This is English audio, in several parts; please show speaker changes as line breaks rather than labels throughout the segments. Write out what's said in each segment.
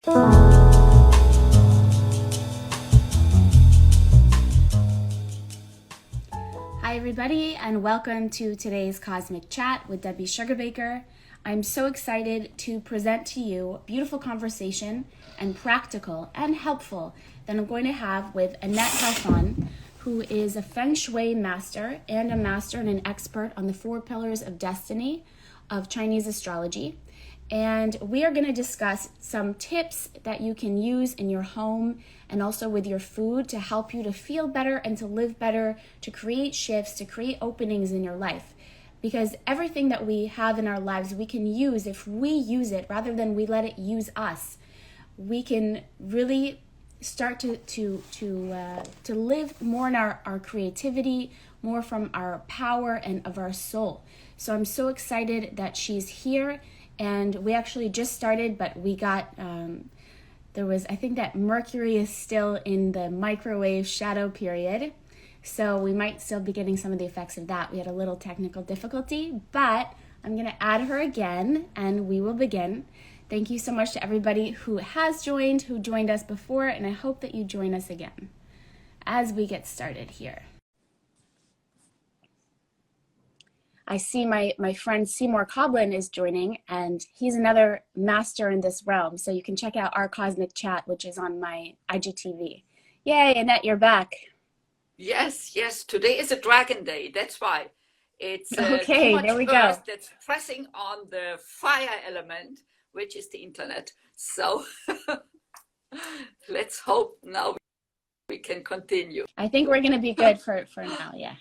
Hi everybody, and welcome to today's Cosmic Chat with Debbie Sugarbaker. I'm so excited to present to you a beautiful conversation and practical and helpful that I'm going to have with Anette Halfon, who is a Feng Shui master and a master and an expert on the 4 pillars of destiny of Chinese astrology. And we are going to discuss some tips that you can use in your home and also with your food to help you to feel better and to live better, to create shifts, to create openings in your life. Because everything that we have in our lives, we can use if we use it rather than we let it use us. We can really start to live more in our creativity, more from our power and of our soul. So I'm so excited that she's here. And we actually just started, but we got, I think that Mercury is still in the microwave shadow period. So we might still be getting some of the effects of that. We had a little technical difficulty, but I'm going to add her again and we will begin. Thank you so much to everybody who has joined, who joined us before, and I hope that you join us again as we get started here. I see my friend Seymour Coblin is joining, and he's another master in this realm. So you can check out our Cosmic Chat, which is on my IGTV. Yay, Annette, you're back.
Yes. Today is a dragon day. That's why. It's
okay,
too much
there we
Earth
go.
that's pressing on the fire element, which is the internet. So let's hope now we can continue.
I think we're going to be good for now, yeah.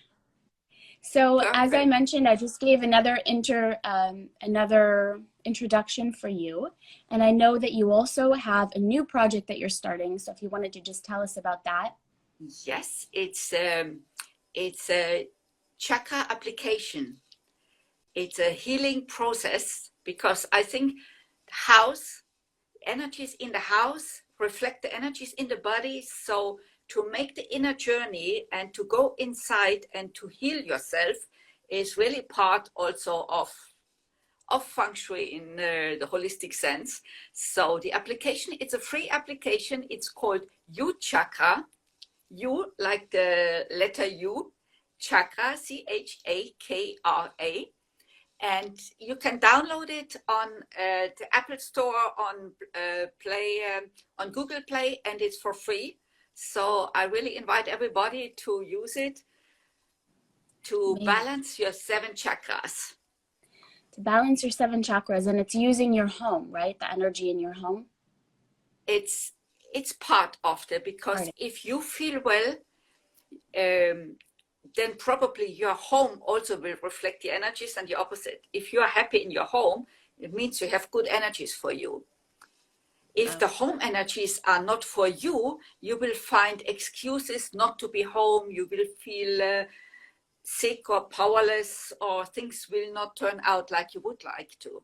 So
Perfect.
As I mentioned, I just gave another introduction for you. And I know that you also have a new project that you're starting. So if you wanted to just tell us about that.
Yes, it's a chakra application. It's a healing process because I think energies in the house reflect the energies in the body. So to make the inner journey and to go inside and to heal yourself is really part also of Feng Shui in the holistic sense. So the application, it's a free application. It's called U Chakra. U like the letter U, Chakra, Chakra. And you can download it on the Apple Store, on on Google Play, and it's for free. So I really invite everybody to use it to balance your 7 chakras.
To balance your 7 chakras, and it's using your home, right? The energy in your home.
It's part of it, because if you feel well, then probably your home also will reflect the energies, and the opposite. If you are happy in your home, it means you have good energies for you. If the home energies are not for you, you will find excuses not to be home. You will feel sick or powerless, or things will not turn out like you would like to.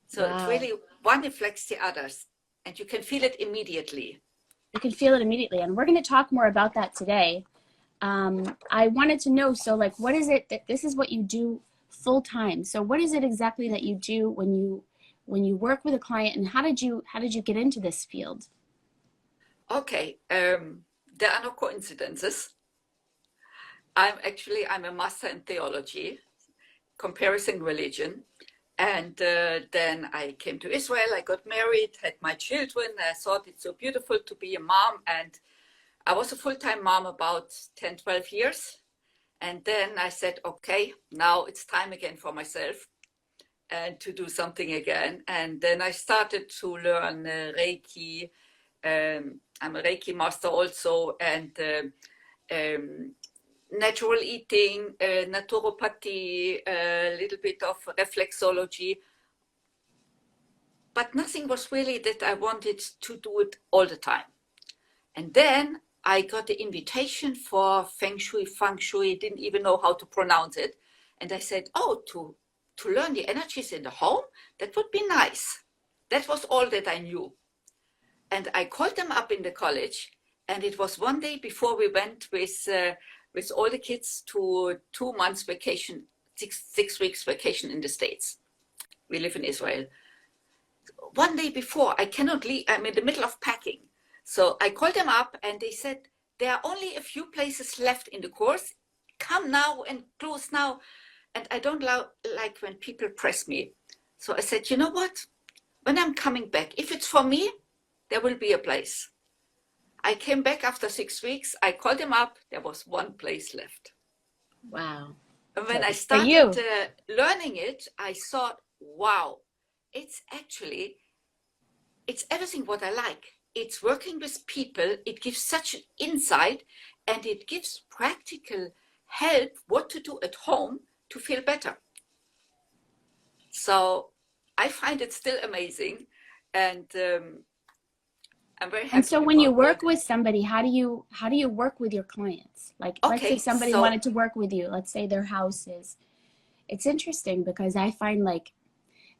So It's really one reflects the others, and you can feel it immediately.
You can feel it immediately, and we're going to talk more about that today. I wanted to know, so like, what is it that this is what you do full time? So what is it exactly that you do when you work with a client, and how did you get into this field?
Okay, there are no coincidences. I'm a master in theology, comparison religion. And then I came to Israel, I got married, had my children. I thought it's so beautiful to be a mom. And I was a full-time mom about 10, 12 years. And then I said, okay, now it's time again for myself and to do something again. And then I started to learn Reiki. I'm a Reiki master also, and natural eating, naturopathy, a little bit of reflexology. But nothing was really that I wanted to do it all the time. And then I got the invitation for Feng Shui, didn't even know how to pronounce it. And I said, oh, to learn the energies in the home, that would be nice. That was all that I knew. And I called them up in the college, and it was one day before we went with all the kids to 2 months vacation, six weeks vacation in the States. We live in Israel. one day before, I cannot leave, I'm in the middle of packing. So I called them up and they said, there are only a few places left in the course. Come now and close now. And I don't like when people press me. So I said, you know what? When I'm coming back, if it's for me, there will be a place. I came back after 6 weeks. I called them up. There was one place left.
Wow.
And when
So
I
for you.
started learning it, I thought, wow, it's everything what I like. It's working with people. It gives such an insight and it gives practical help what to do at home to feel better. So I find it still amazing, and I'm very happy.
And so when you work with somebody, how do you work with your clients? Like, let's say somebody wanted to work with you. Let's say their house is. It's interesting because I find like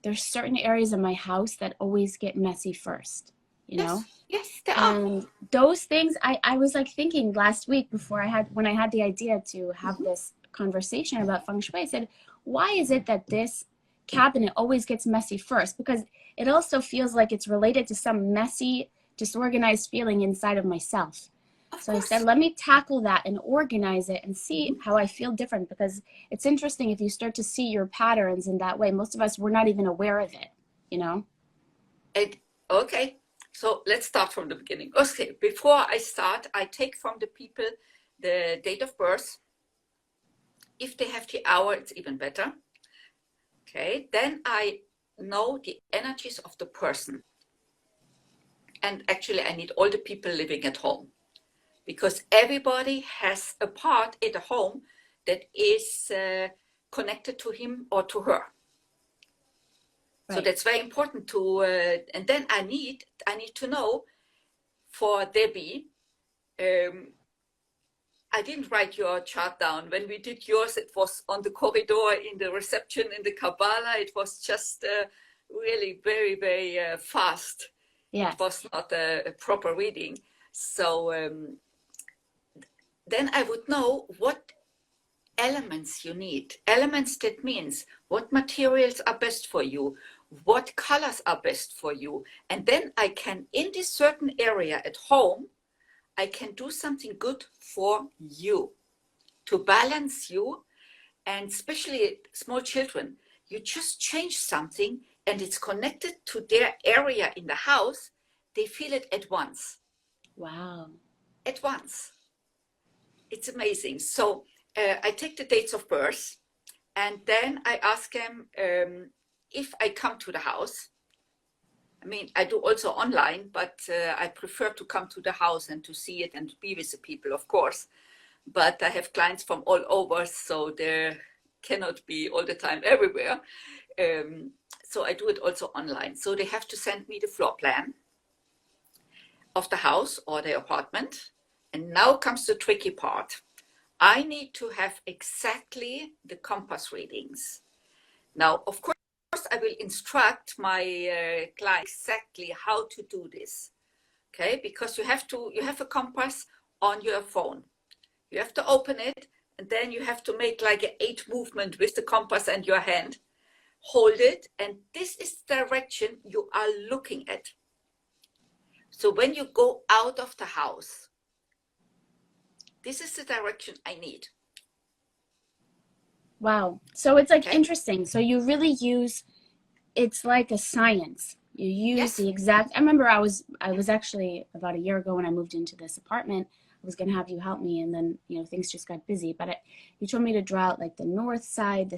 there's certain areas of my house that always get messy first, you know?
Yes, there are.
And those things, I was like thinking last week when I had the idea to have this conversation about feng shui, I said, why is it that this cabinet always gets messy first? Because it also feels like it's related to some messy, disorganized feeling inside of myself. So I said, let me tackle that and organize it and see how I feel different, because it's interesting if you start to see your patterns in that way. Most of us, we're not even aware of it, you know?
Okay, so let's start from the beginning. Okay, before I start, I take from the people the date of birth. If they have the hour, it's even better. Okay, then I know the energies of the person. And actually, I need all the people living at home, because everybody has a part in the home that is connected to him or to her. Right. So that's very important to, and then I need to know for Debbie, I didn't write your chart down. When we did yours, it was on the corridor in the reception in the Kabbalah. It was just really very, very fast. Yeah. It was not a proper reading. So then I would know what elements you need. Elements, that means what materials are best for you, what colors are best for you. And then I can, in this certain area at home, I can do something good for you, to balance you. And especially small children, you just change something and it's connected to their area in the house. They feel it at once.
Wow.
At once. It's amazing. So I take the dates of birth, and then I ask them if I come to the house. I mean, I do also online, but I prefer to come to the house and to see it and to be with the people, of course. But I have clients from all over, so they cannot be all the time everywhere. So I do it also online. So they have to send me the floor plan of the house or the apartment. And now comes the tricky part. I need to have exactly the compass readings. Now, of course, I will instruct my client exactly how to do this. Okay, because you have a compass on your phone. You have to open it, and then you have to make like an 8 movement with the compass and your hand. Hold it, and this is the direction you are looking at. So when you go out of the house, this is the direction I need.
Wow. So it's like interesting. So you really use, it's like a science. You use the exact, I remember I was actually about a year ago when I moved into this apartment, I was going to have you help me, and then, you know, things just got busy, but you told me to draw out like the north side,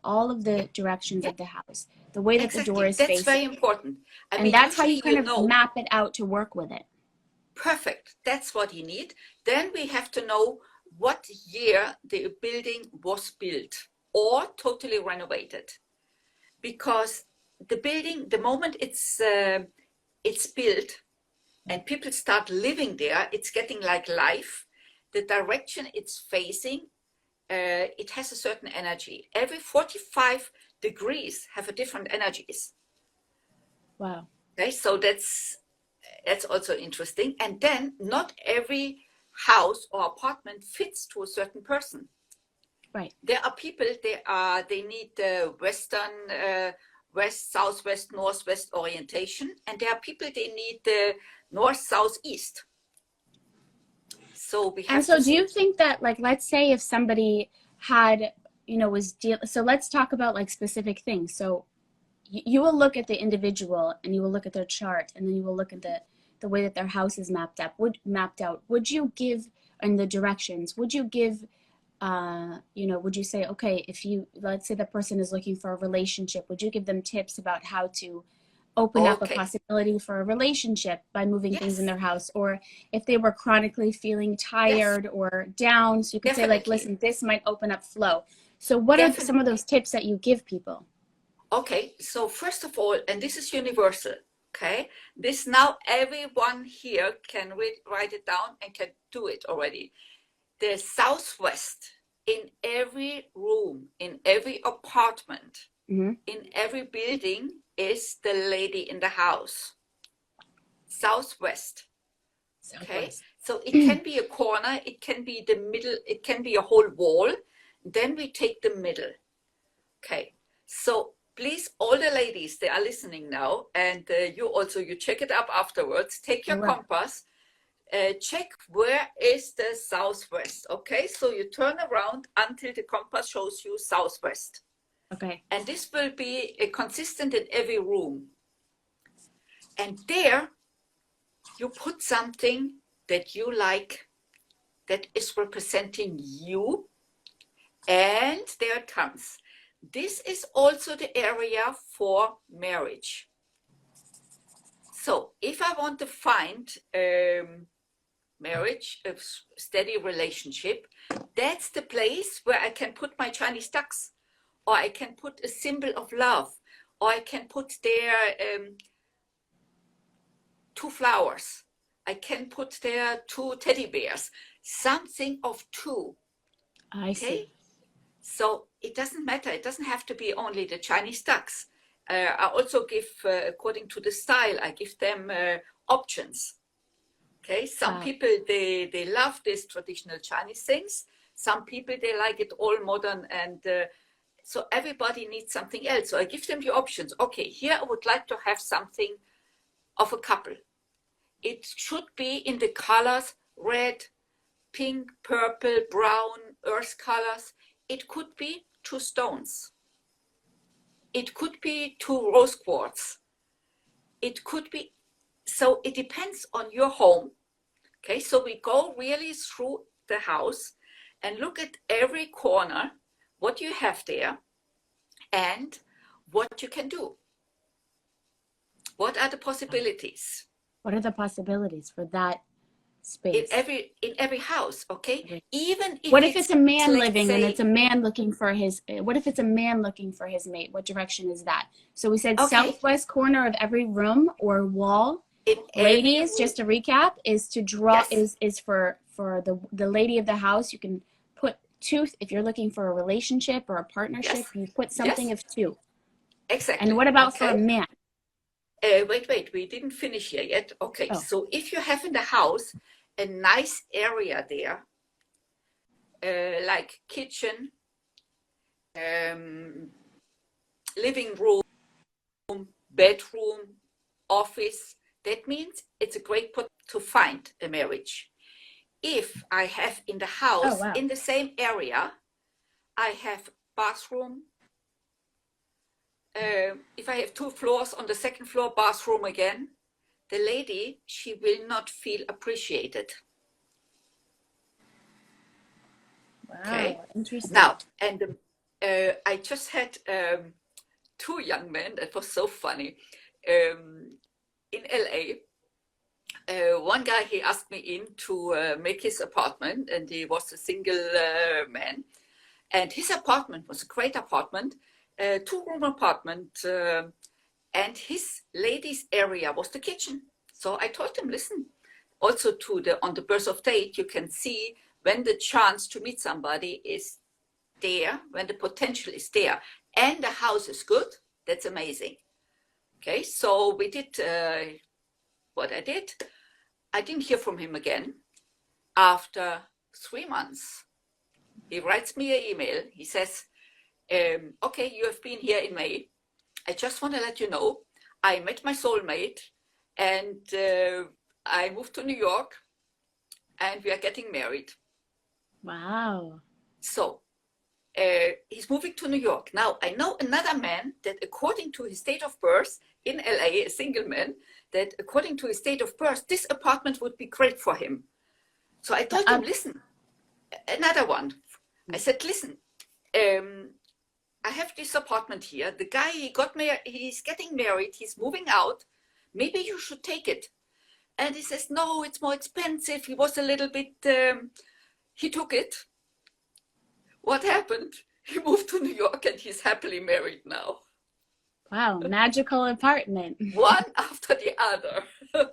all of the directions of the house, the way that the door is facing.
That's very important. I mean,
that's how you kind of map it out to work with it.
Perfect. That's what you need. Then we have to know what year the building was built or totally renovated. Because the building, the moment it's built and people start living there, it's getting like life. The direction it's facing, it has a certain energy. Every 45 degrees have a different energies.
Wow.
Okay, so that's also interesting. And then not every house or apartment fits to a certain person.
Right.
There are people, they need Western west, southwest, northwest orientation. And there are people, they need the north, south, east. So we have
And so do you think that, like, let's say if somebody had, so let's talk about like specific things. So you will look at the individual and you will look at their chart, and then you will look at the way that their house is mapped out. Would you give, in the directions, would you give, would you say, okay, if let's say the person is looking for a relationship, would you give them tips about how to open up a possibility for a relationship by moving things in their house? Or if they were chronically feeling tired or down, so you could say, like, listen, this might open up flow. So what are some of those tips that you give people?
Okay, so first of all, and this is universal, okay? This now everyone here can write it down and can do it already. The southwest in every room, in every apartment, in every building is the lady in the house. Southwest. Okay, so it can be a corner, it can be the middle, it can be a whole wall. Then we take the middle. Okay, so please, all the ladies, they are listening now, and you check it up afterwards. Take your compass, check where is the southwest. Okay, so you turn around until the compass shows you southwest.
Okay.
And this will be consistent in every room. And there, you put something that you like, that is representing you. And there it comes. This is also the area for marriage. So if I want to find marriage, a steady relationship, that's the place where I can put my Chinese ducks, or I can put a symbol of love, or I can put there 2 flowers. I can put there 2 teddy bears, something of 2.
I see.
So it doesn't matter. It doesn't have to be only the Chinese ducks. I also give, according to the style, I give them options. Okay, some people, they love these traditional Chinese things. Some people, they like it all modern, and so everybody needs something else. So I give them the options. Okay, here I would like to have something of a couple. It should be in the colors red, pink, purple, brown, earth colors. It could be 2 stones. It could be 2 rose quartz. It could be, so it depends on your home. Okay, so we go really through the house and look at every corner, what you have there, and what you can do. What are the possibilities?
What are the possibilities for that space?
In every house, okay?
Okay.
Even if
what if it's a man living, and it's a man looking for his, what if it's a man looking for his mate? What direction is that? So we said southwest corner of every room or wall. Ladies, just to recap, is to draw, is for the lady of the house. You can put 2, if you're looking for a relationship or a partnership, you put something of 2.
Exactly.
And what about for a man?
Wait, we didn't finish here yet. Okay, so if you have in the house a nice area there, like kitchen, living room, bedroom, office, that means it's a great place to find a marriage. If I have in the house, in the same area, I have bathroom. If I have 2 floors, on the 2nd floor, bathroom again, the lady, she will not feel appreciated.
Wow, okay. Interesting.
Now, and I just had 2 young men, that was so funny, in LA. One guy, he asked me in to make his apartment, and he was a single man. And his apartment was a great apartment, 2-room apartment, and his ladies' area was the kitchen. So I told him, listen, also on the birth of date, you can see when the chance to meet somebody is there, when the potential is there, and the house is good. That's amazing. Okay, so we did what I did. I didn't hear from him again. After 3 months, he writes me an email. He says, okay, you have been here in May. I just want to let you know, I met my soulmate and I moved to New York and we are getting married.
Wow.
So he's moving to New York. Now, I know another man that according to his date of birth in LA, a single man, that according to his date of birth, this apartment would be great for him. So I told him, listen, another one. I said, listen, I have this apartment here. The guy, he's getting married. He's moving out. Maybe you should take it. And he says, no, it's more expensive. He was a little bit, he took it. What happened? He moved to New York and he's happily married now.
Wow, magical apartment.
One after the other.
Oh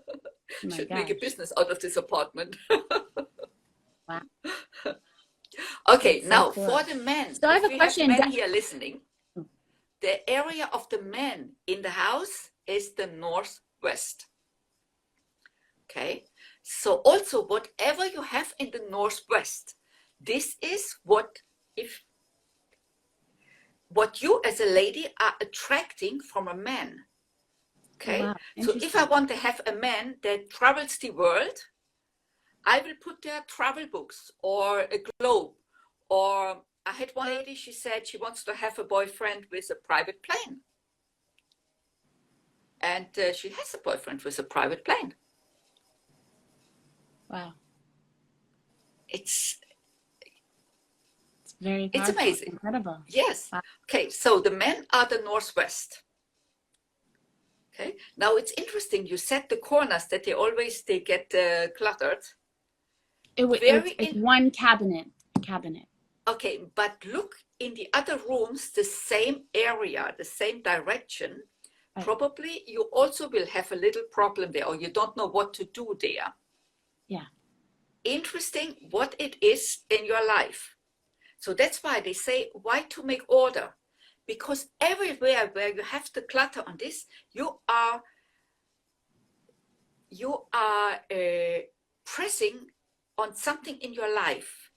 Should
gosh.
make a business out of this apartment.
Wow.
Okay,
so
now
cool.
for the men.
So I have a question.
Men here listening. The area of the man in the house is the northwest. Okay, so also whatever you have in the northwest, this is what you as a lady are attracting from a man. Okay,
wow.
So if I want to have a man that travels the world, I will put there travel books or a globe. Or I had one lady, she said she wants to have a boyfriend with a private plane. And she has a boyfriend with a private plane.
Wow.
It's
very powerful.
It's amazing.
Incredible.
Yes.
Wow.
Okay, so the men are the northwest. Okay, now it's interesting. You said the corners that they get cluttered.
It's one cabinet.
Okay, but look in the other rooms, the same area, the same direction. Right. Probably you also will have a little problem there, or you don't know what to do there.
Yeah.
Interesting what it is in your life. So that's why they say, why to make order? Because everywhere where you have the clutter on this, you are pressing on something in your life.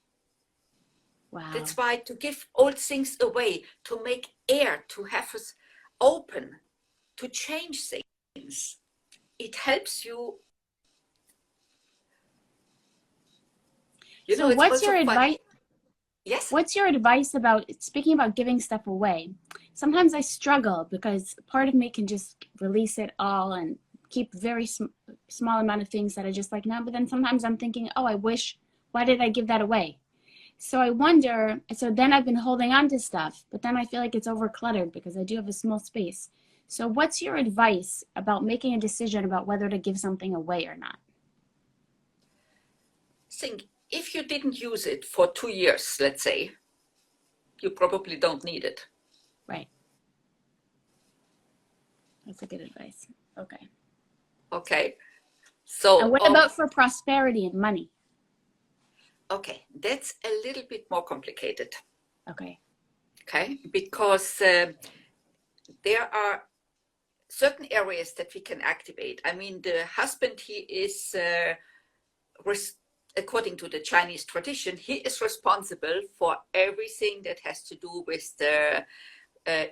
Wow.
That's why to give old things away, to make air, to have us open, to change things, it helps you.
So what's your advice?
Yes.
What's your advice about, speaking about giving stuff away? Sometimes I struggle because part of me can just release it all and keep very small amount of things that I just like now. But then sometimes I'm thinking, oh, why did I give that away? So I wonder, so then I've been holding on to stuff, but then I feel like it's over cluttered because I do have a small space. So what's your advice about making a decision about whether to give something away or not?
Think, if you didn't use it for 2 years, let's say, you probably don't need it.
Right. That's a good advice. Okay.
Okay. So.
And what about for prosperity and money?
Okay, that's a little bit more complicated.
Okay.
Okay, because there are certain areas that we can activate. I mean, the husband, he is, according to the Chinese tradition, he is responsible for everything that has to do with the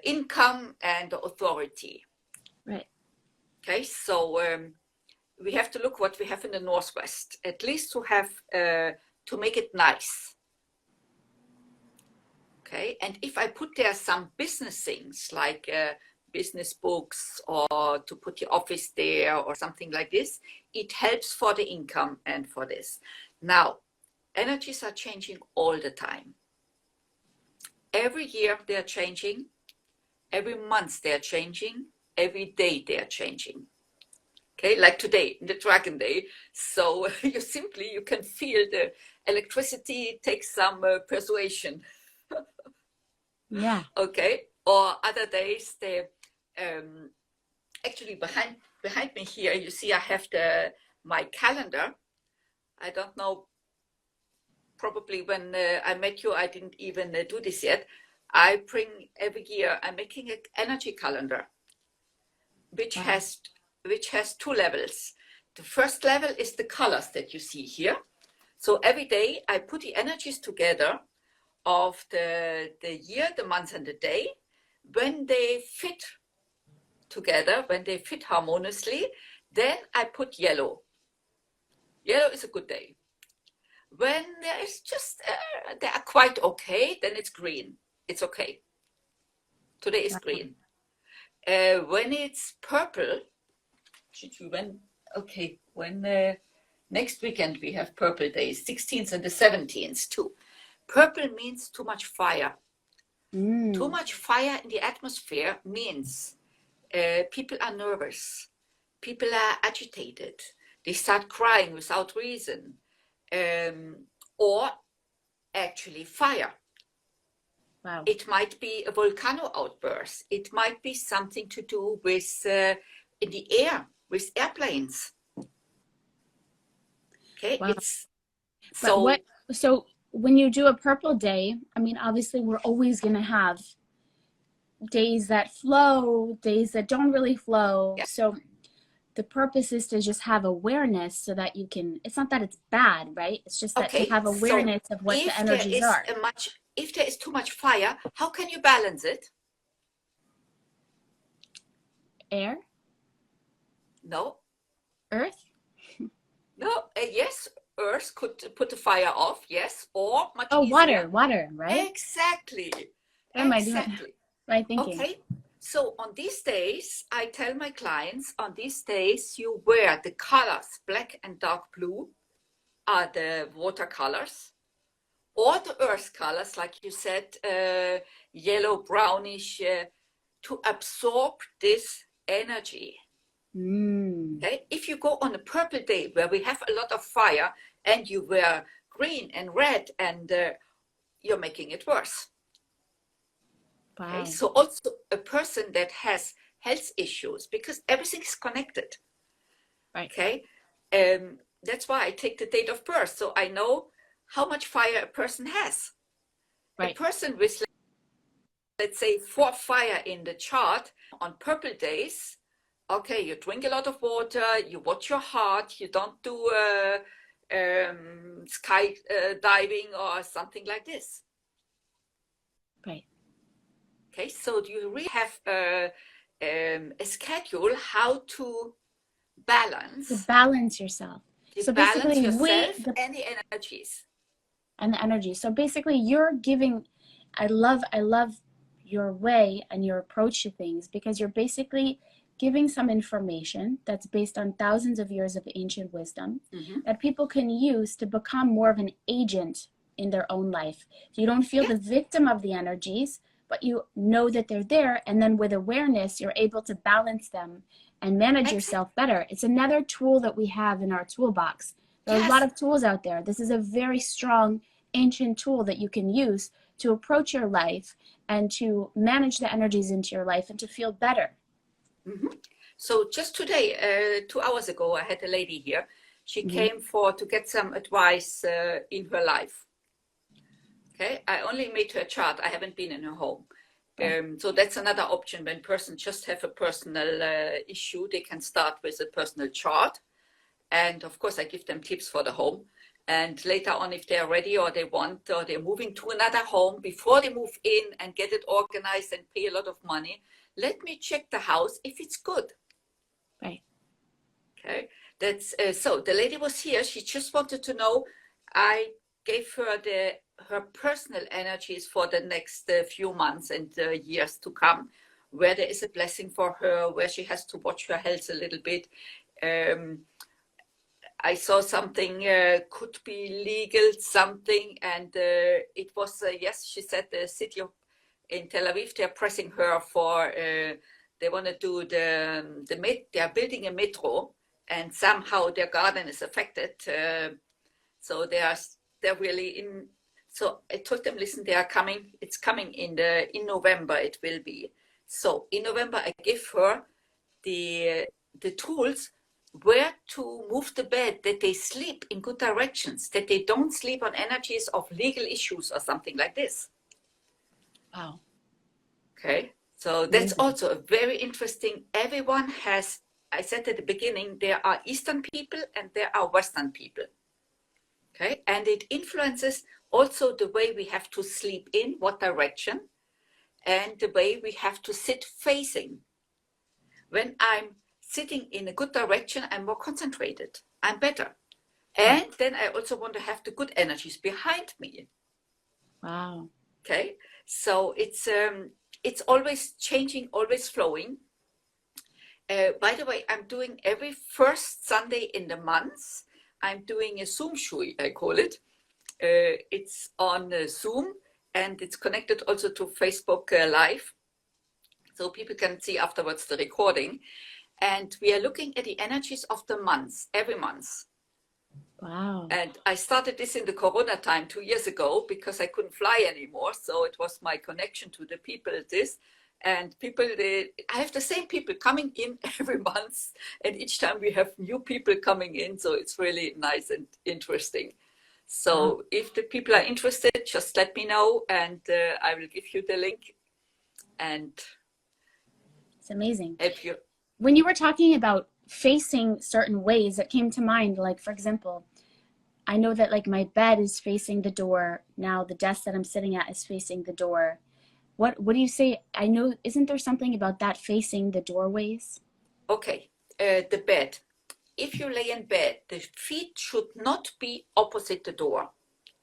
income and the authority.
Right.
Okay, so we have to look what we have in the Northwest, at least to have, to make it nice. Okay, and if I put there some business things like business books or to put the office there or something like this, it helps for the income and for this. Now, energies are changing all the time. Every year they're changing, every month they're changing, every day they're changing. Okay, like today, the Dragon Day. So you can feel the electricity takes some persuasion.
Yeah.
Okay, or other days, they actually behind me here, you see I have my calendar. I don't know, probably when I met you, I didn't even do this yet. I bring every year, I'm making an energy calendar, which has 2 levels. The first level is the colors that you see here. So every day I put the energies together of the year, the month and the day, when they fit together, when they fit harmoniously, then I put yellow. Yellow is a good day. When there is just, they are quite okay, then it's green. It's okay. Today is green. When it's purple, next weekend we have purple days, 16th and the 17th too. Purple means too much fire. Too much fire in the atmosphere means people are nervous, people are agitated, they start crying without reason, or actually fire.
Wow.
It might be a volcano outburst. It might be something to do with in the air, with airplanes. Okay,
wow.
so
when you do a purple day, I mean, obviously we're always going to have days that flow, days that don't really flow.
Yeah.
So the purpose is to just have awareness so that you can, it's not that it's bad, right? It's just that to have awareness of what the energies are.
If there is too much fire, how can you balance it?
Air?
No.
Earth?
No, yes, Earth could put the fire off, yes, or much easier.
Water, right?
Exactly.
What am I doing? Right thinking.
Okay, so on these days, I tell my clients, on these days, you wear the colors, black and dark blue are the watercolors, or the earth colors, like you said, yellow, brownish, to absorb this energy. Okay, if you go on a purple day where we have a lot of fire and you wear green and red, and you're making it worse.
Wow.
Okay, so also a person that has health issues, because everything is connected.
Right.
Okay, that's why I take the date of birth, so I know how much fire a person has. Right. A person with, let's say, 4 fire in the chart on purple days. Okay, you drink a lot of water, you watch your heart, you don't do sky diving or something like this.
Right.
Okay, so you really have a schedule how to balance.
To balance yourself.
So balance yourself and the energies.
And the energy. So basically you're giving, I love your way and your approach to things, because you're basically giving some information that's based on thousands of years of ancient wisdom that people can use to become more of an agent in their own life. So you don't feel the victim of the energies, but you know that they're there, and then with awareness you're able to balance them and manage yourself better. It's another tool that we have in our toolbox. There are a lot of tools out there. This is a very strong ancient tool that you can use to approach your life and to manage the energies into your life and to feel better.
So just today, 2 hours ago, I had a lady here. She came to get some advice in her life. Okay, I only made her chart. I haven't been in her home. So that's another option. When persons just have a personal issue, they can start with a personal chart. And of course, I give them tips for the home. And later on, if they're ready or they want, or they're moving to another home, before they move in and get it organized and pay a lot of money, let me check the house if it's good.
Right.
Okay. That's so the lady was here. She just wanted to know. I gave her her personal energies for the next few months and years to come, where there is a blessing for her, where she has to watch her health a little bit. I saw something could be legal, something, and it was yes. She said the city in Tel Aviv, they're pressing her for. They want to do they are building a metro, and somehow their garden is affected. So they're really in. So I told them, listen, they are coming. It's coming in November. It will be. So in November, I give her the tools where to move the bed, that they sleep in good directions, that they don't sleep on energies of legal issues or something like this.
Wow.
Okay. So that's also a very interesting. Everyone has, I said at the beginning, there are Eastern people and there are Western people. Okay. And it influences also the way we have to sleep in, what direction, and the way we have to sit facing. when I'm sitting in a good direction, I'm more concentrated. I'm better. And then I also want to have the good energies behind me.
Wow.
Okay. So it's always changing, always flowing. By the way, I'm doing every first Sunday in the month, I'm doing a Zoom Shui, I call it. It's on Zoom, and it's connected also to Facebook Live. So people can see afterwards the recording. And we are looking at the energies of the months, every month.
Wow.
And I started this in the Corona time 2 years ago because I couldn't fly anymore. So it was my connection to the people, and people, I have the same people coming in every month, and each time we have new people coming in. So it's really nice and interesting. So if the people are interested, just let me know, and I will give you the link. And
it's amazing.
if you,
When you were talking about facing certain ways, it came to mind, like, for example, I know that like my bed is facing the door. Now the desk that I'm sitting at is facing the door. What do you say? I know, isn't there something about that facing the doorways?
okay, the bed. If you lay in bed, the feet should not be opposite the door.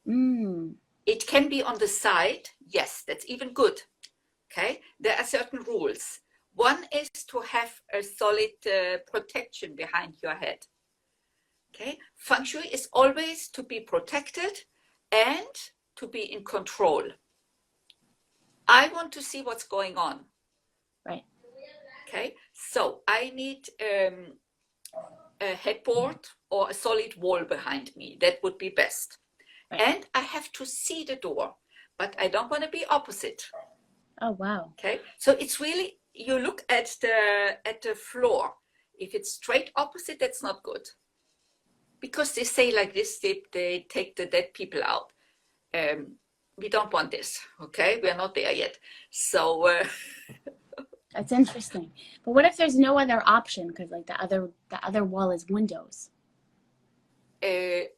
It can be on the side. Yes, that's even good. Okay, there are certain rules. One is to have a solid protection behind your head. Okay, Feng Shui is always to be protected and to be in control. I want to see what's going on.
Right.
Okay, so I need a headboard or a solid wall behind me. That would be best. Right. And I have to see the door, but I don't want to be opposite.
Oh, wow.
Okay, so it's really, you look at the floor. If it's straight opposite, that's not good. Because they say like this, they take the dead people out. We don't want this, okay? We are not there yet. So
that's interesting. But what if there's no other option? Because like the other wall is windows. There's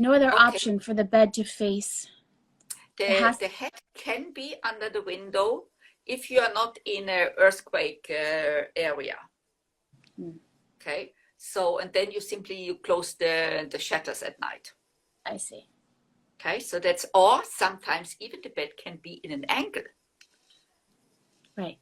no other option for the bed to face.
The head can be under the window if you are not in an earthquake area. Okay. So, and then you close the shutters at night.
I see.
Okay, so that's, or sometimes even the bed can be in an angle.
Right.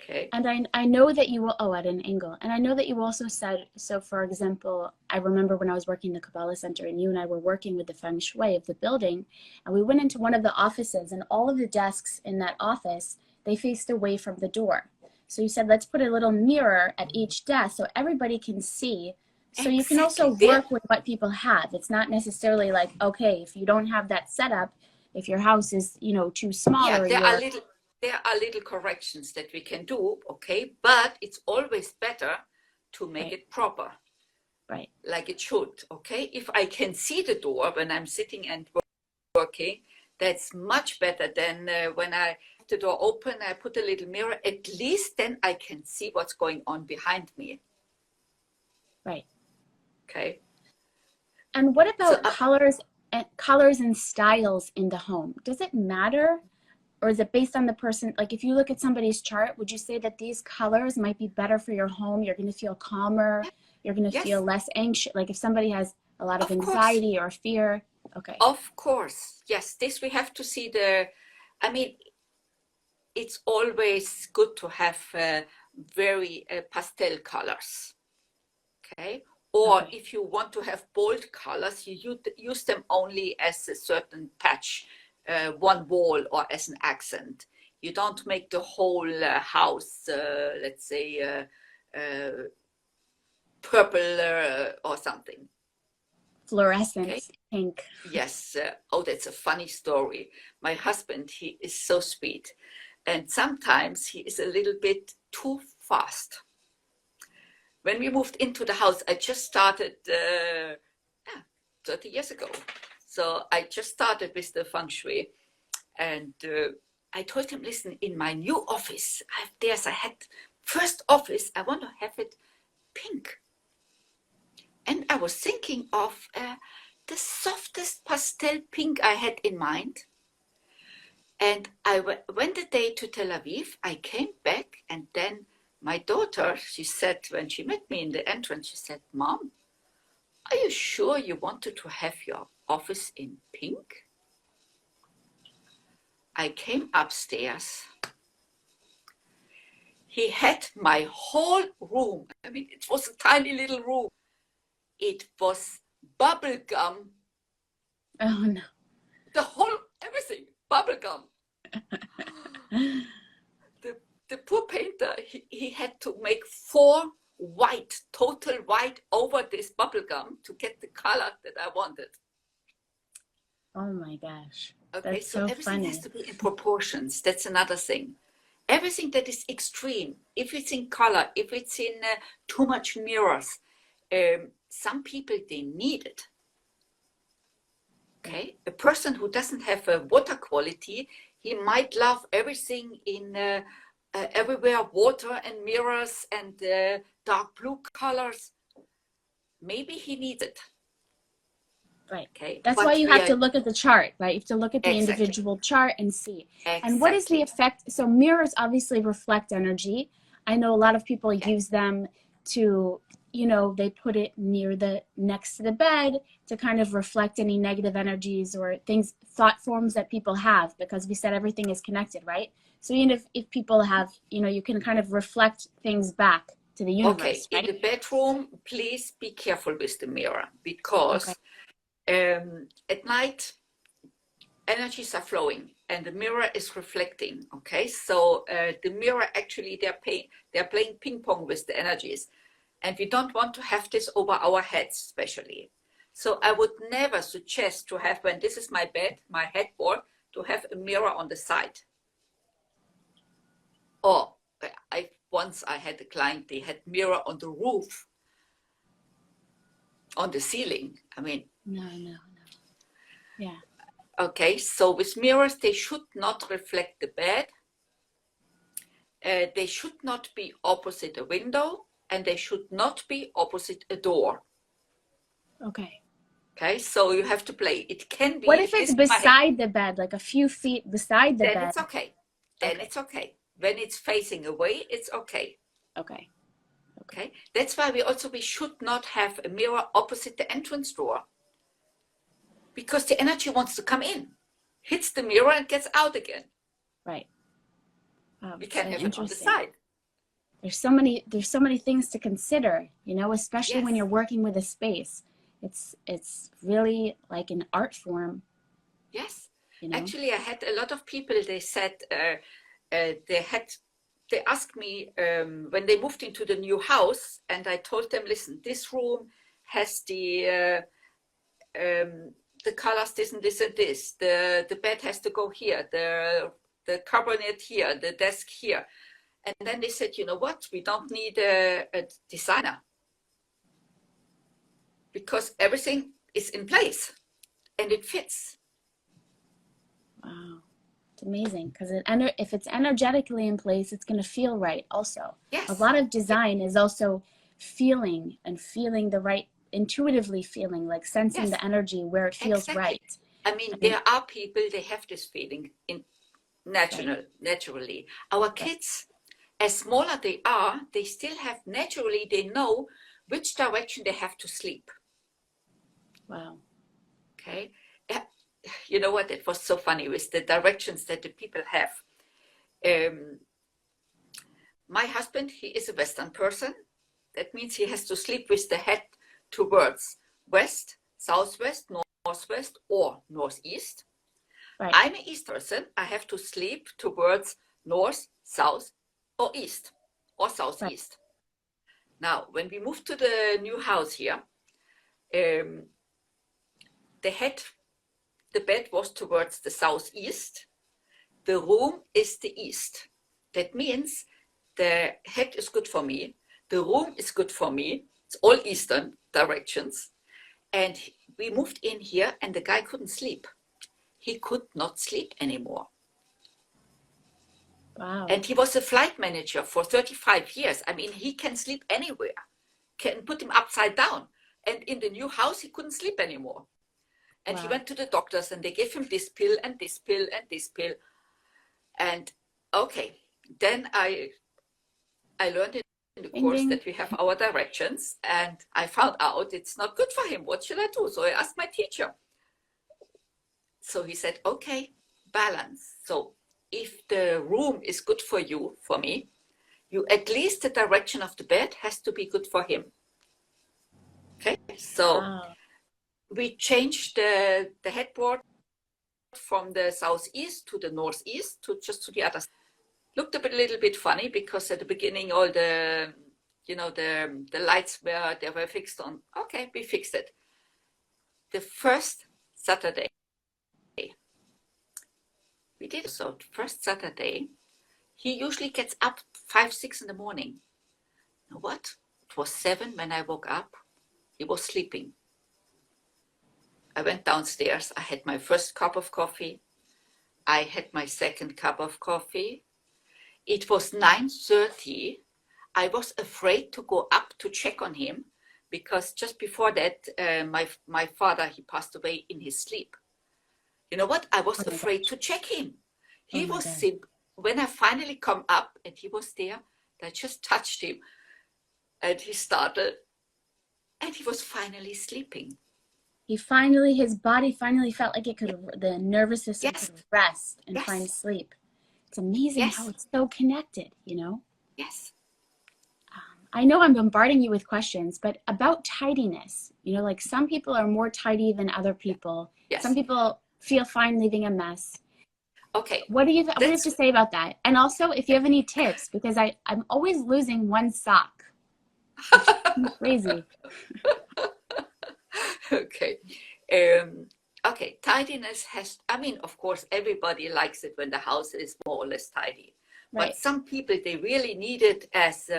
Okay.
And I know that you will, at an angle. And I know that you also said, so for example, I remember when I was working in the Kabbalah Center and you and I were working with the Feng Shui of the building, and we went into one of the offices, and all of the desks in that office, they faced away from the door. So you said, let's put a little mirror at each desk so everybody can see. So you can also work with what people have. It's not necessarily like, okay, if you don't have that setup, if your house is, too small.
Yeah, there are little corrections that we can do, okay? But it's always better to make it proper.
Right.
Like it should, okay? If I can see the door when I'm sitting and working, that's much better than when I have the door open, I put a little mirror. At least then I can see what's going on behind me.
Right.
Okay.
And what about colors and styles in the home? Does it matter? Or is it based on the person? Like if you look at somebody's chart, would you say that these colors might be better for your home? You're going to feel calmer. You're going to feel less anxious. Like if somebody has a lot of anxiety or fear. Okay.
Of course. Yes. This we have to see it's always good to have very pastel colors. Okay. Or if you want to have bold colors, you use them only as a certain patch, one wall, or as an accent. You don't make the whole house, let's say, purple or something.
Fluorescent pink.
Yes. That's a funny story. My husband, he is so sweet. And sometimes he is a little bit too fast. When we moved into the house, I just started 30 years ago. So I just started with the Feng Shui. And I told him, listen, in my new office, I had first office, I want to have it pink. And I was thinking of the softest pastel pink I had in mind. And I went a day to Tel Aviv. I came back, and then my daughter, she said, when she met me in the entrance, she said, Mom, are you sure you wanted to have your office in pink? I came upstairs. He had my whole room. I mean, it was a tiny little room. It was bubble gum.
Oh no.
The whole, everything, bubble gum. The poor painter, he had to make 4 white, total white over this bubble gum to get the color that I wanted.
Oh my gosh.
Okay,
That's
so
so
everything
funny.
has to be in proportions. That's another thing. Everything that is extreme, if it's in color, if it's in too much mirrors, some people, they need it. Okay, a person who doesn't have a water quality, he might love everything in everywhere, water and mirrors and dark blue colors. Maybe he needs it.
Right.
Okay.
That's
but
why you have to look at the chart, right? You have to look at the
Exactly.
individual chart and see.
Exactly.
And what is the effect? So mirrors obviously reflect energy. I know a lot of people use them to, you know, they put it near the next to the bed to kind of reflect any negative energies or things, thought forms that people have, because we said everything is connected, right? So even if people have, you know, you can kind of reflect things back to the universe.
Okay,
right?
in the bedroom, please be careful with the mirror, because at night energies are flowing and the mirror is reflecting. Okay, so the mirror, actually they're playing ping pong with the energies, and we don't want to have this over our heads especially. So I would never suggest to have, when this is my bed, my headboard, to have a mirror on the side. Or once I had a client, they had mirror on the roof, on the ceiling. I mean,
No. Yeah.
okay, so with mirrors, they should not reflect the bed. They should not be opposite a window, and they should not be opposite a door.
Okay.
Okay, so you have to play. It can be.
What if it's beside the bed, like a few feet beside the bed?
Then it's okay. Then it's okay. When it's facing away, it's okay.
Okay.
Okay. That's why we should not have a mirror opposite the entrance door, because the energy wants to come in, hits the mirror and gets out again.
Right.
We can have it on the side.
There's so many things to consider, you know, especially when you're working with a space. It's really like an art form.
Yes.
You know?
Actually, I had a lot of people, they said, they asked me when they moved into the new house, and I told them, listen, this room has the colors, this and this and this. The bed has to go here, the cabinet here, the desk here. And then they said, you know what, we don't need a designer, because everything is in place and it fits.
Wow. It's amazing, because if it's energetically in place, it's going to feel right also.
Yes.
A lot of design is also feeling the right, intuitively feeling, like sensing the energy where it feels right.
I mean, there are people, they have this feeling naturally. Our kids, as smaller they are, they still have naturally, they know which direction they have to sleep.
Wow.
Okay. You know what? It was so funny with the directions that the people have. My husband, he is a Western person. That means he has to sleep with the head towards west, southwest, northwest, or northeast. Right. I'm an East person. I have to sleep towards north, south, or east, or southeast. Right. Now, when we moved to the new house here, the bed was towards the southeast. The room is the east. That means the head is good for me. The room is good for me. It's all eastern directions. And we moved in here, and the guy couldn't sleep. He could not sleep anymore. Wow. And he was a flight manager for 35 years. I mean, he can sleep anywhere. Can put him upside down. And in the new house, he couldn't sleep anymore. And he went to the doctors, and they gave him this pill and this pill and this pill. And okay, then I I learned in the
Ding,
course
ding.
that we have our directions, and I found out it's not good for him. What should I do? So I asked my teacher. So he said, okay, balance. So if the room is good for you, for me, you at least the direction of the bed has to be good for him. Okay, so
Wow.
we changed the headboard from the southeast to the northeast to just to the other side. Looked a little bit funny because at the beginning all the the lights were fixed on. Okay, we fixed it. The first Saturday we did it. So first Saturday he usually gets up 5-6 in the morning. You know what? It was 7 when I woke up. He was sleeping. I went downstairs. I had my first cup of coffee. I had my second cup of coffee. It was 9:30. I was afraid to go up to check on him because just before that, my father, he passed away in his sleep. You know what? I was
Oh my
afraid
gosh.
to check him.
Oh
He
my
was
God.
sick. When I finally come up and he was there, I just touched him and he started and he was finally sleeping.
His body finally felt like the nervous system
Yes,
could rest and find
yes,
sleep. It's amazing how
yes,
it's so connected, you know?
yes,
I know I'm bombarding you with questions, but about tidiness, you know, like some people are more tidy than other people. Some
yes.
people feel fine leaving a mess.
Okay,
What do you have to
that's
say about that? And also, if you have any tips, because I'm always losing one sock, which is crazy.
okay. Okay, tidiness has, I mean, of course, everybody likes it when the house is more or less tidy. But
Right,
some people, they really need it as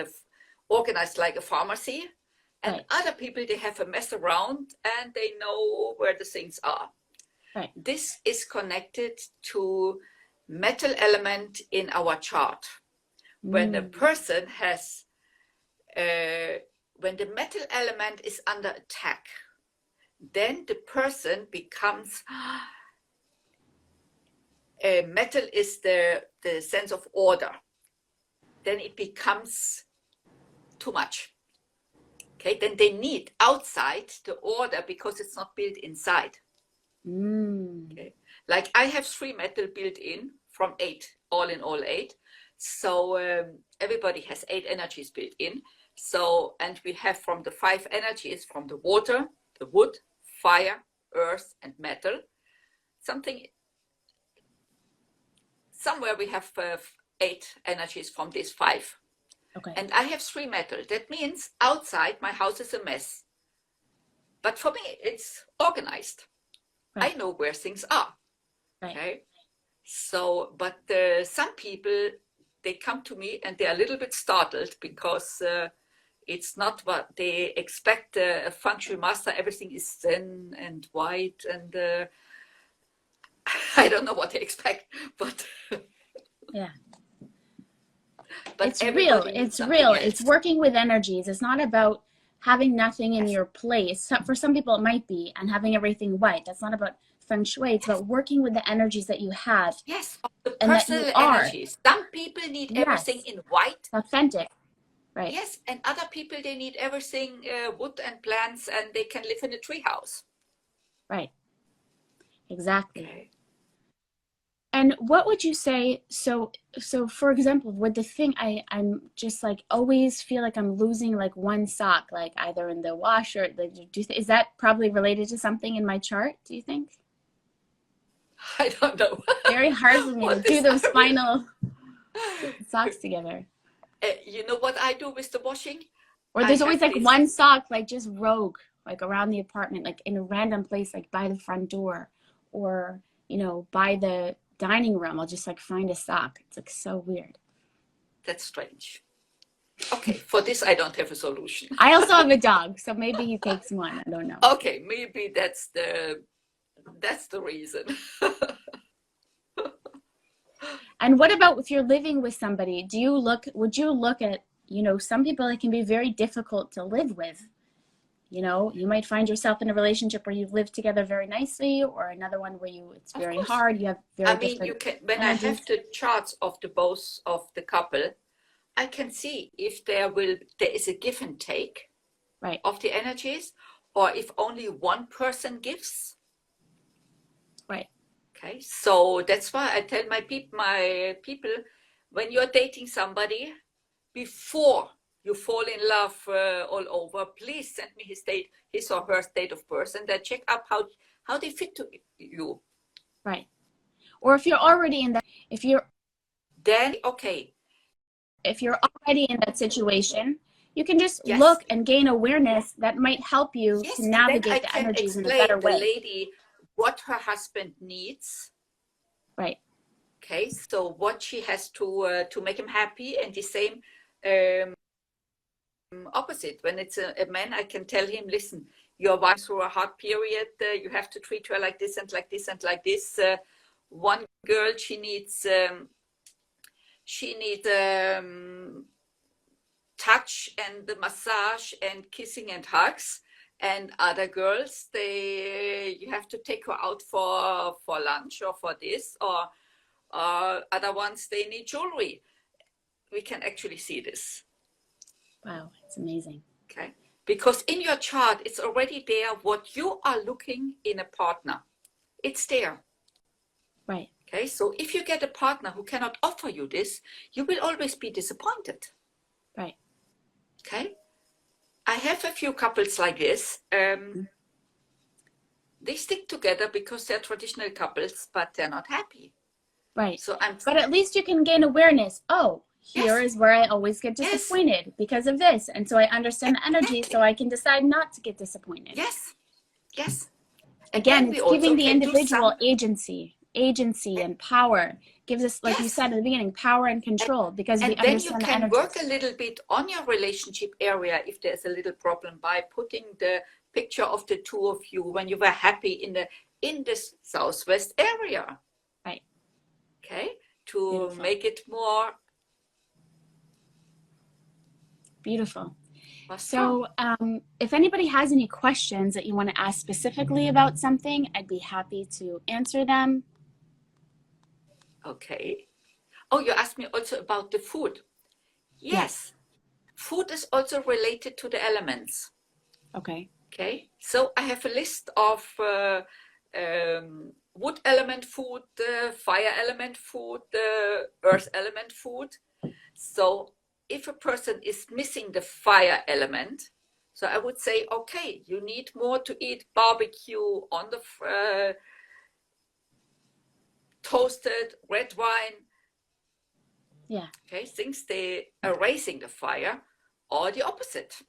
organized like a pharmacy. And
right,
other people, they have a mess around and they know where the things are.
right.
This is connected to metal element in our chart. When a
Mm,
person has, when the metal element is under attack, then the person becomes metal is the sense of order. Then it becomes too much. Okay, then they need outside the order because it's not built inside. Okay, like I have 3 metal built in from 8, all in all 8. So everybody has 8 energies built in. So, and we have from the 5 energies from the water, the wood, fire, earth, and metal. Somewhere we have 8 energies from these 5.
okay,
And I have 3 metal. That means outside my house is a mess. But for me, it's organized.
right,
I know where things are.
right.
Okay. So, but some people, they come to me and they're a little bit startled because it's not what they expect. A feng shui master, everything is zen and white, and I don't know what they expect, but
Yeah.
but
It's real.
everybody needs
It's
something
real. It's
else.
working with energies. It's not about having nothing in
Yes,
your place. For some people, it might be, and having everything white. That's not about feng shui. It's
yes,
about working with the energies that you have
yes. The
and that you
personal
are.
energies. Some people need everything
Yes.
in white.
Authentic. Right.
Yes, and other people they need everything wood and plants, and they can live in a treehouse.
Right. Exactly.
Okay.
And what would you say? So for example, with the thing, I'm just like always feel like I'm losing like one sock, like either in the wash or is that probably related to something in my chart? Do you think?
I don't know
Very hard for me to
what
do
this
those
area.
final get the socks together.
You know what I do with the washing?
Or
I
there's always
have
like
this.
one sock like just rogue, like around the apartment, like in a random place, like by the front door, or by the dining room. I'll just like find a sock. It's like so weird.
That's strange. Okay, for this I don't have a solution.
I also have a dog, so maybe he takes one. I don't know.
Okay, maybe that's the reason.
And what about if you're living with somebody? Would you look at, some people it can be very difficult to live with. You might find yourself in a relationship where you've lived together very nicely, or another one where it's
Of
very
course.
hard. You have very
I mean,
different
you can when I
energies.
have the charts of the both of the couple, I can see if there is a give and take
Right.
of the energies, or if only one person gives.
Right.
Okay, so that's why I tell my people, when you're dating somebody, before you fall in love all over, please send me his or her date of birth, and then check up how they fit to you.
Right. Or if you're already in that, if you're
okay.
If you're already in that situation, you can just
Yes.
look and gain awareness that might help you
Yes,
to
and then
navigate
I
the
can
energies in a
explain
better
the
way.
lady what her husband needs.
Right.
Okay, so what she has to make him happy, and the same opposite. When it's a man, I can tell him, listen, your wife through a hard period, you have to treat her like this and like this and like this. One girl, she needs touch and the massage and kissing and hugs, and other girls, you have to take her out for lunch or for this, or other ones, they need jewelry. We can actually see this.
Wow, it's amazing.
Okay, because in your chart it's already there what you are looking in a partner. It's there.
Right.
Okay, so if you get a partner who cannot offer you this, you will always be disappointed.
Right.
Okay, I have a few couples like this. They stick together because they're traditional couples, but they're not happy.
Right.
So
but at least you can gain awareness. Oh, here
Yes.
is where I always get disappointed because of this. And so I understand the energy, so I can decide not to get disappointed.
Yes. Yes.
Again, it's giving the individual agency and power. Gives us, like you said at the beginning, power and control, because we understand the energy.
And then you can work a little bit on your relationship area if there's a little problem by putting the picture of the two of you when you were happy in this southwest area.
Right.
Okay, to
Beautiful.
make it more
beautiful. So if anybody has any questions that you want to ask specifically about something, I'd be happy to answer them.
Okay. Oh, you asked me also about the food. Yes. Food is also related to the elements.
Okay.
Okay. So I have a list of wood element food, fire element food, earth element food. So if a person is missing the fire element, so I would say, okay, you need more to eat barbecue on the toasted red wine.
Yeah.
Okay, things they are raising the fire, or the opposite.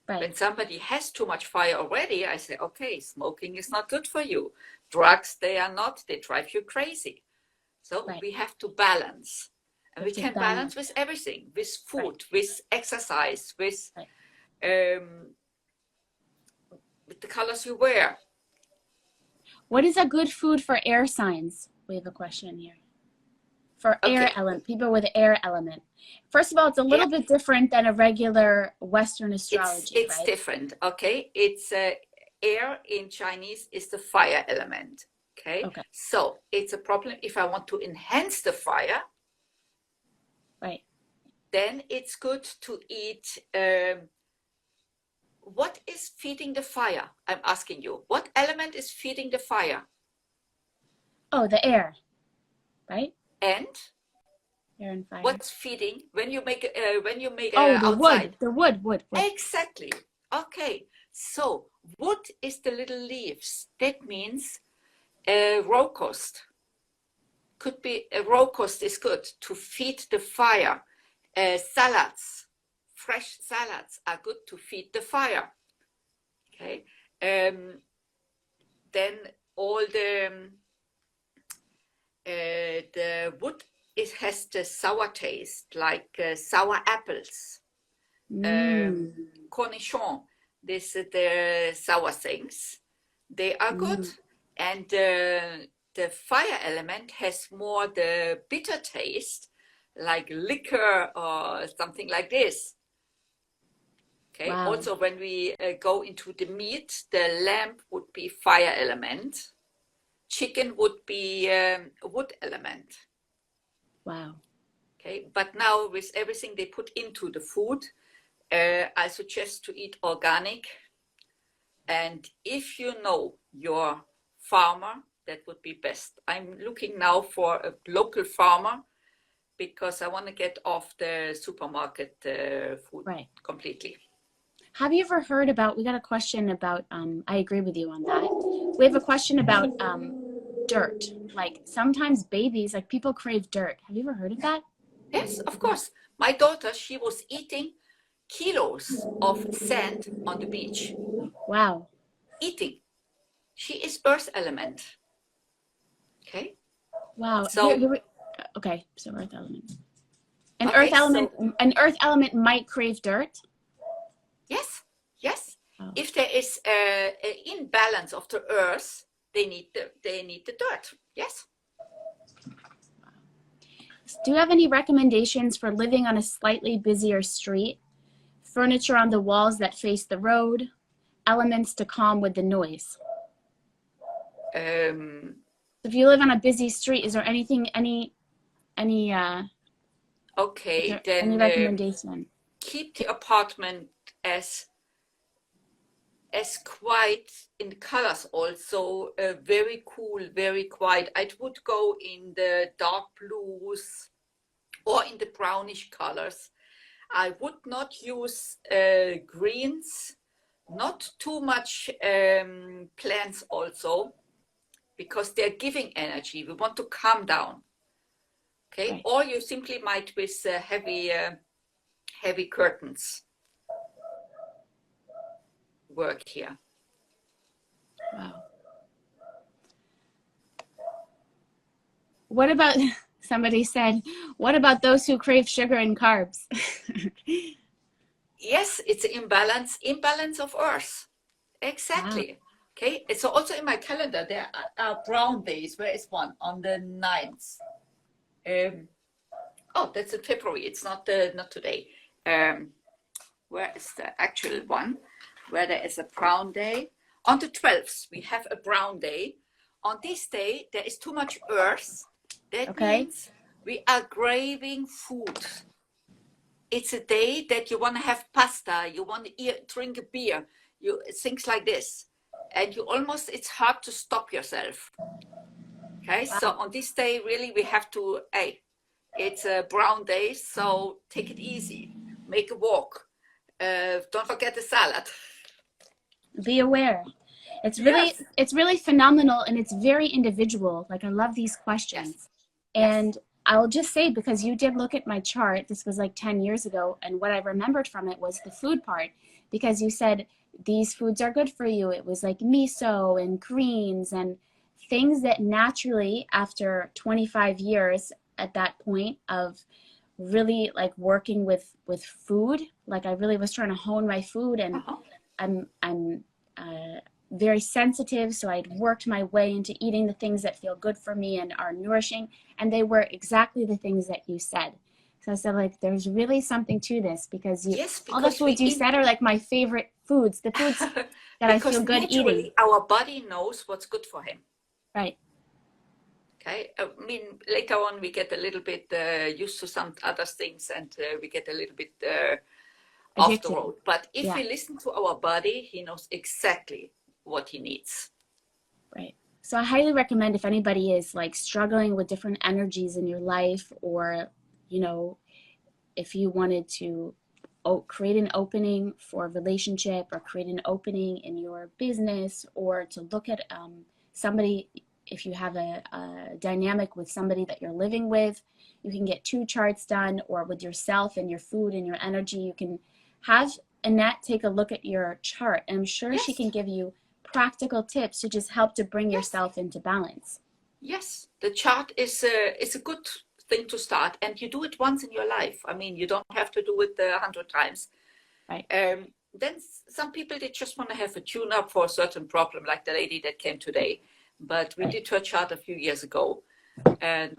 Right.
When somebody has too much fire already, I say, okay, smoking is not good for you. Drugs, they drive you crazy. So we have to balance. And we can balance with everything, with food, with exercise, with the colors you wear.
What is a good food for air signs? We have a question here. For air element, people with air element. First of all, it's a little bit different than a regular Western astrology,
it's
right?
different, okay? It's air in Chinese is the fire element, okay? So it's a problem if I want to enhance the fire.
Right.
Then it's good to eat. What is feeding the fire? I'm asking you. What element is feeding the fire?
Oh, the air, right?
And
air and fire.
What's feeding when you make
the
outside?
Wood.
Exactly. Okay. So wood is the little leaves. That means rocost. Could be a rocost is good to feed the fire. Salads, fresh salads are good to feed the fire. Okay. Then all the wood, it has the sour taste, like sour apples, cornichon. This the sour things. They are good, and the fire element has more the bitter taste, like liquor or something like this. Okay. Wow. Also, when we go into the meat, the lamb would be fire element. Chicken would be wood element.
Wow.
Okay, but now with everything they put into the food, I suggest to eat organic. And if you know your farmer, that would be best. I'm looking now for a local farmer because I want to get off the supermarket food completely.
Have you ever heard about, we got a question about, I agree with you on that. We have a question about dirt. Like sometimes babies, like people crave dirt. Have you ever heard of that?
Yes, of course. My daughter, she was eating kilos of sand on the beach.
Wow.
Eating. She is earth element. Okay.
Wow.
So
okay. So earth element. An earth element might crave dirt.
Yes. Yes. Oh. If there is an imbalance of the earth, they need the dirt. Yes.
Do you have any recommendations for living on a slightly busier street? Furniture on the walls that face the road, elements to calm with the noise. If you live on a busy street, is there anything, any
okay, then
any recommendation?
Keep the apartment as quiet in the colors also, very cool, very quiet. I would go in the dark blues or in the brownish colors. I would not use greens, not too much plants also, because they're giving energy. We want to calm down. Okay, right. Or you simply might with heavy curtains work here.
Wow. What about, somebody said, what about those who crave sugar and carbs?
Yes, it's an imbalance of earth. Exactly. Wow. Okay, so also in my calendar, there are brown days. Where is one? On the 9th. Oh, that's in February. It's not today. Where is the actual one? Where there is a brown day? On the 12th, we have a brown day. On this day, there is too much earth. That means we are craving food. It's a day that you want to have pasta, you want to drink a beer, things like this. And it's hard to stop yourself. Okay, wow. So on this day, really, we have to, it's a brown day, so take it easy. Make a walk. Don't forget the salad.
Be aware. It's really phenomenal, and it's very individual. Like, I love these questions. Yes. And yes. I'll just say, because you did look at my chart, this was like 10 years ago, and what I remembered from it was the food part, because you said these foods are good for you. It was like miso and greens and things that naturally, after 25 years at that point of really like working with food, like I really was trying to hone my food, and I'm very sensitive, so I'd worked my way into eating the things that feel good for me and are nourishing, and they were exactly the things that you said. So I said, like, there's really something to this, because all the foods you said are like my favorite foods, the foods that I feel good eating.
Our body knows what's good for him.
Right.
Okay. I mean, later on we get a little bit used to some other things, and we get a little bit off the road. But if we listen to our body, he knows exactly what he needs.
Right. So I highly recommend, if anybody is like struggling with different energies in your life, or, you know, if you wanted to create an opening for a relationship, or create an opening in your business, or to look at somebody, if you have a dynamic with somebody that you're living with, you can get 2 charts done, or with yourself and your food and your energy. You can have Annette take a look at your chart, and I'm sure she can give you practical tips to just help to bring yourself into balance.
Yes, the chart is a good thing to start, and you do it once in your life. I mean, you don't have to do it 100 times.
Right.
Then some people, they just want to have a tune-up for a certain problem, like the lady that came today. But we did her chart a few years ago, and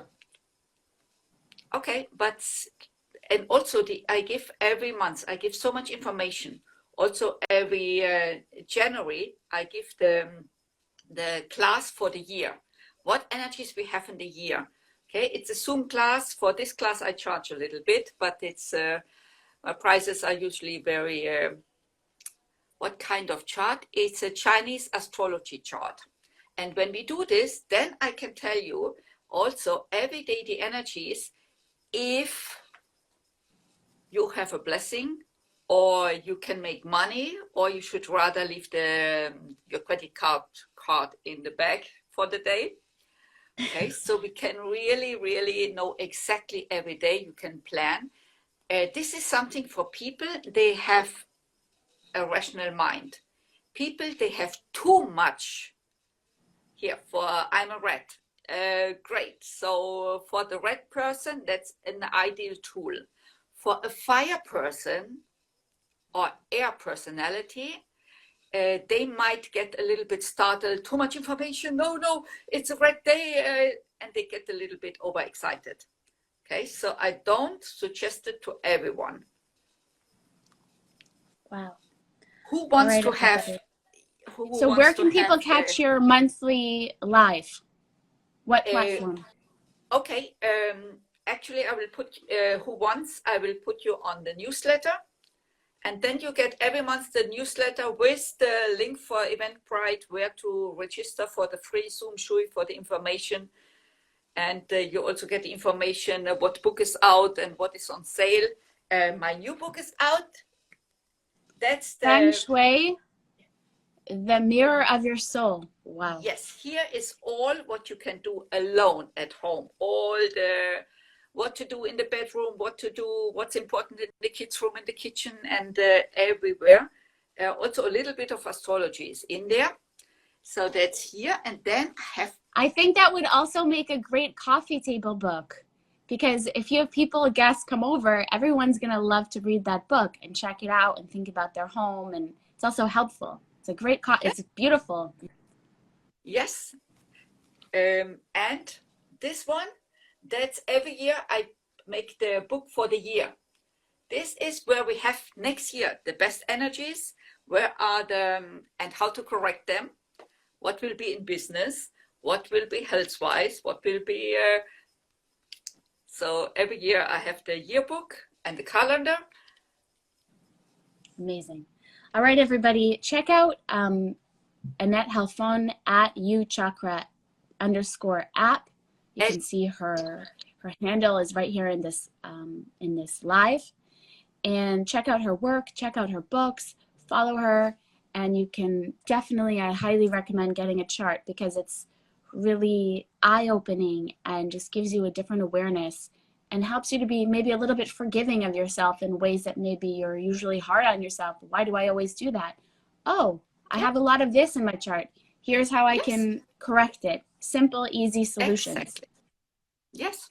and also I give every month. I give so much information. Also, every January, I give the class for the year. What energies we have in the year. Okay, it's a Zoom class. For this class, I charge a little bit, but it's my prices are usually very. What kind of chart? It's a Chinese astrology chart. And when we do this, then I can tell you also every day the energies, if you have a blessing, or you can make money, or you should rather leave your credit card in the bag for the day. Okay, so we can really, really know exactly every day. You can plan. This is something for people. They have a rational mind. People, they have too much. Here, I'm a red. Great. So for the red person, that's an ideal tool. For a fire person or air personality, they might get a little bit startled. Too much information. No, it's a red day. And they get a little bit overexcited. Okay, so I don't suggest it to everyone.
Wow.
Who wants to have...
So where can people catch your monthly live? What platform?
Okay, actually I will put, I will put you on the newsletter. And then you get every month the newsletter with the link for Eventbrite, where to register for the free Zoom Shui for the information. And you also get the information what book is out and what is on sale. My new book is out. That's the
Feng Shui, the mirror of your soul. Wow.
Yes, here is all what you can do alone at home. All the what to do in the bedroom, what to do, what's important in the kids' room, in the kitchen, and everywhere. Also a little bit of astrology is in there. So that's here. And then
I think that would also make a great coffee table book, because if you have guests come over, everyone's going to love to read that book and check it out and think about their home. And it's also helpful. It's a great, it's beautiful.
Yes. And this one, that's every year I make the book for the year. This is where we have next year the best energies, where are and how to correct them, what will be in business, what will be health-wise, what will be... So every year I have the yearbook and the calendar.
Amazing. All right, everybody, check out Anette Halfon at uchakra_app. You can see her handle is right here in this live. And check out her work, check out her books, follow her, and you can definitely, I highly recommend getting a chart, because it's really eye-opening and just gives you a different awareness and helps you to be maybe a little bit forgiving of yourself in ways that maybe you're usually hard on yourself. Why do I always do that? Oh, I have a lot of this in my chart. Here's how I can correct it. Simple, easy solutions.
Exactly. Yes.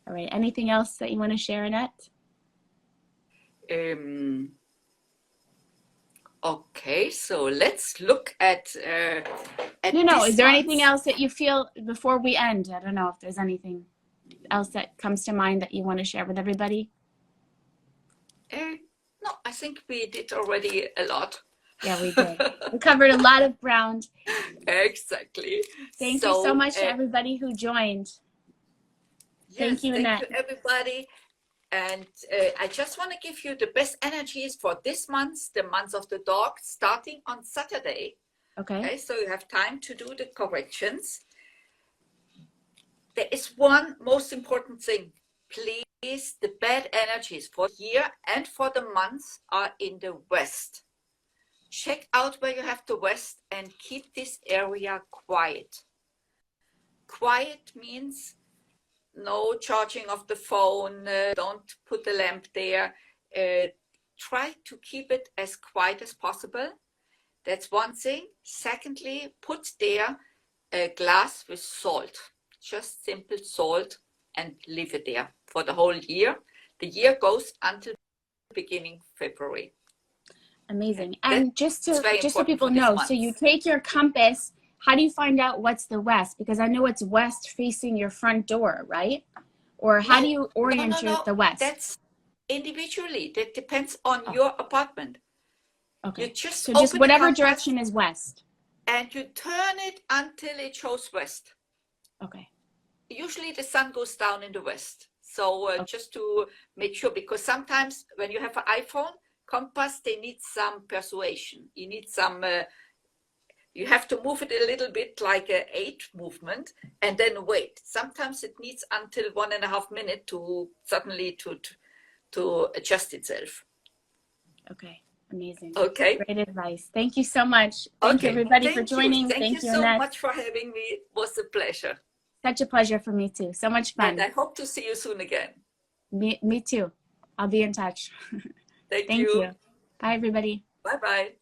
All right. Anything else that you want to share, Annette?
Okay, so let's look at
No, is there anything else that you feel before we end? I don't know if there's anything else that comes to mind that you want to share with everybody.
No, I think we did already a lot.
Yeah, we did. We covered a lot of ground.
Exactly.
Thank you so much to everybody who joined.
Yes,
thank you, Annette.
Thank you, everybody. And I just want to give you the best energies for this month, the month of the dog, starting on Saturday. Okay, so you have time to do the corrections. There is one most important thing. Please, the bad energies for the year and for the month are in the west. Check out where you have the west and keep this area quiet. Quiet means no charging of the phone, don't put the lamp there. Try to keep it as quiet as possible. That's one thing. Secondly, put there a glass with salt, just simple salt, and leave it there for the whole year. The year goes until beginning February.
Amazing. And just so people know, so you take your compass. How do you find out what's the west? Because I know it's west facing your front door, right? Or how do you orient the west?
That's individually. That depends on your apartment.
Okay.
You just
so just whatever direction is west.
And you turn it until it shows west.
Okay.
usually the sun goes down in the west. So
Okay.
just to make sure, because sometimes when you have an iPhone compass, they need some persuasion. You need some, you have to move it a little bit like an 8 movement and then wait. Sometimes it needs until 1.5 minutes to suddenly to adjust itself.
Okay. Amazing.
Okay.
Great advice. Thank you so much. Thank you everybody for joining.
Thank you so
Annette.
much for having me. It was a pleasure.
Such a pleasure for me too. So much fun.
And I hope to see you soon again.
Me too. I'll be in touch.
Thank
Thank
you.
you. Bye everybody.
Bye-bye.